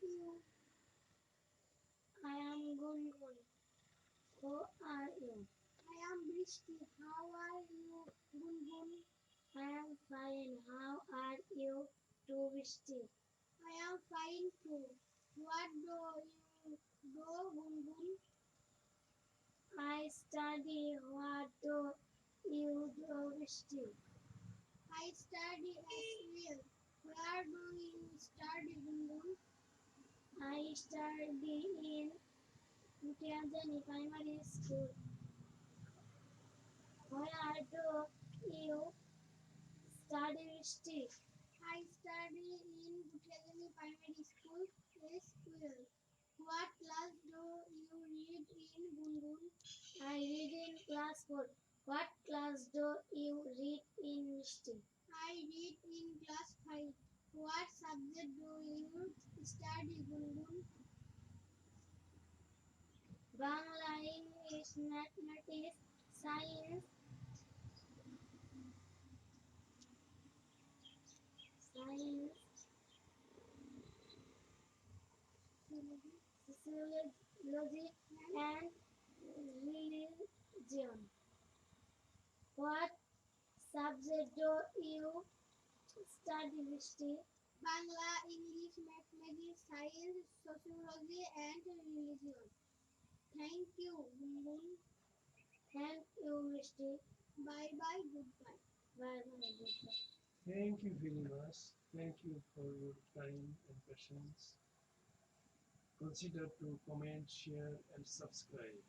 you? I am Gungun. Who are you? I am Brishti. How are you, Gungun? I am fine. How are you too, Vishti? I am fine too. What do you do, Gungun? I study. What do you do, Vishti? I study as well. Where do you study, Gungun? I study in Mutianjani Primary School. Where do you study, Vishti? I study in Butchagani Primary School as well. What class do you read in, Gungun? I read in class 4. What class do you read in, Vishti? I read in class 5. What subject do you study, Gungun? Bangla, English, mathematics, science, sociology, and religion. What subject do you study, Vishti? Bangla, English, mathematics, science, sociology, and religion. Thank you, Gungun. Thank you, Vishti. Bye bye, goodbye. Bye bye. Goodbye. Thank you very much. Thank you for your time and patience. Consider to comment, share, and subscribe.